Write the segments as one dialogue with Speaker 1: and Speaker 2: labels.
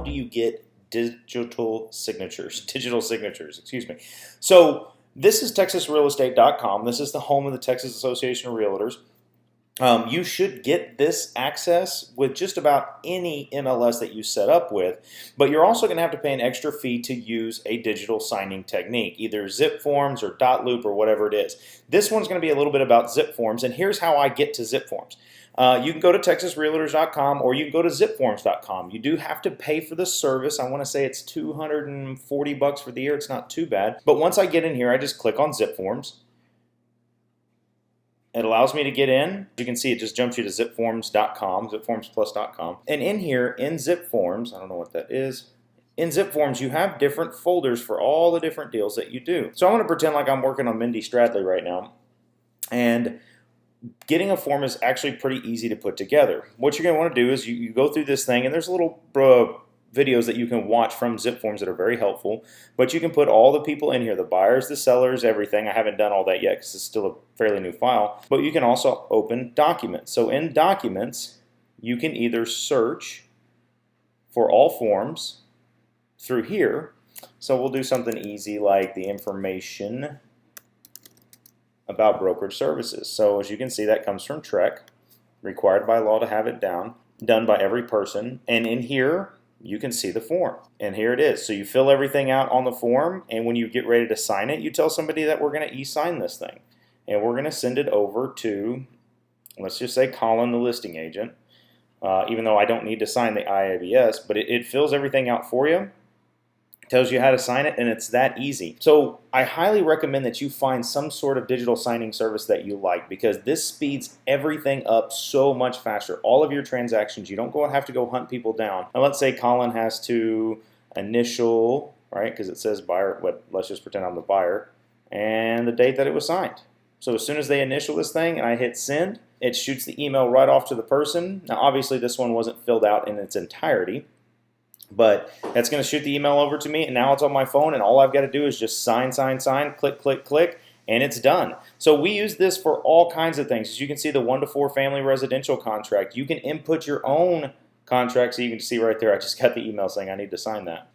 Speaker 1: do you get digital signatures, excuse me. So this is TexasRealEstate.com. This is the home of the Texas Association of Realtors. You should get this access with just about any MLS that you set up with, but you're also going to have to pay an extra fee to use a digital signing technique, either zip forms or dot loop or whatever it is. This one's going to be a little bit about zip forms, and here's how I get to zip forms. You can go to TexasRealtors.com or you can go to zipforms.com. You do have to pay for the service. I want to say it's $240 for the year. It's not too bad. But once I get in here, I just click on zip forms. It allows me to get in. You can see it just jumps you to zipforms.com, zipformsplus.com. And in here, in zip forms, I don't know what that is. In zip forms, you have different folders for all the different deals that you do. So I'm going to pretend like I'm working on Mindy Stradley right now. And getting a form is actually pretty easy to put together. What you're going to want to do is you go through this thing, and there's little videos that you can watch from zip forms that are very helpful, but you can put all the people in here, the buyers, the sellers, everything. I haven't done all that yet because it's still a fairly new file, but you can also open documents. So in documents, you can either search for all forms through here. So we'll do something easy like the information about brokerage services. So as you can see, that comes from TREC, required by law to have it done by every person. And in here, you can see the form. And here it is. So you fill everything out on the form, and when you get ready to sign it, you tell somebody that we're going to e-sign this thing. And we're going to send it over to, let's just say Colin, the listing agent, even though I don't need to sign the IABS, but it fills everything out for you. Tells you how to sign it, and it's that easy. So I highly recommend that you find some sort of digital signing service that you like, because this speeds everything up so much faster. All of your transactions, you don't have to go hunt people down. Now let's say Colin has to initial, right, because it says buyer, let's just pretend I'm the buyer, and the date that it was signed. So as soon as they initial this thing and I hit send, it shoots the email right off to the person. Now obviously this one wasn't filled out in its entirety, but that's going to shoot the email over to me, and now it's on my phone, and all I've got to do is just sign, click, click, click, and it's done. So we use this for all kinds of things. As you can see, the 1 to 4 family residential contract. You can input your own contract, so you can see right there, I just got the email saying I need to sign that.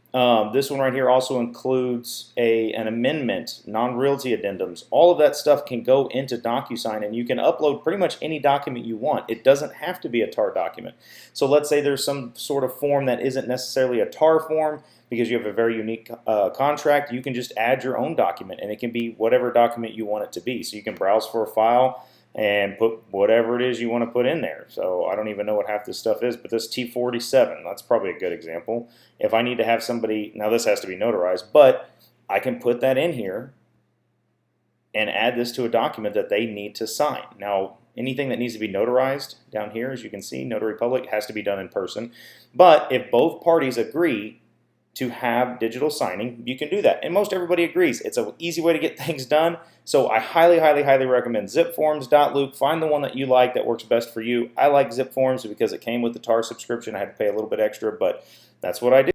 Speaker 1: This one right here also includes an amendment, non-realty addendums. All of that stuff can go into DocuSign, and you can upload pretty much any document you want. It doesn't have to be a TAR document. So let's say there's some sort of form that isn't necessarily a TAR form because you have a very unique contract. You can just add your own document, and it can be whatever document you want it to be. So you can browse for a file and put whatever it is you want to put in there. So I don't even know what half this stuff is, but this T47, that's probably a good example. If I need to have somebody, now this has to be notarized, but I can put that in here and add this to a document that they need to sign. Now, anything that needs to be notarized down here, as you can see, Notary Public, has to be done in person. But if both parties agree to have digital signing, you can do that. And most everybody agrees. It's an easy way to get things done. So I highly, highly, highly recommend zipforms.loop. Find the one that you like that works best for you. I like zip forms because it came with the TAR subscription. I had to pay a little bit extra, but that's what I do.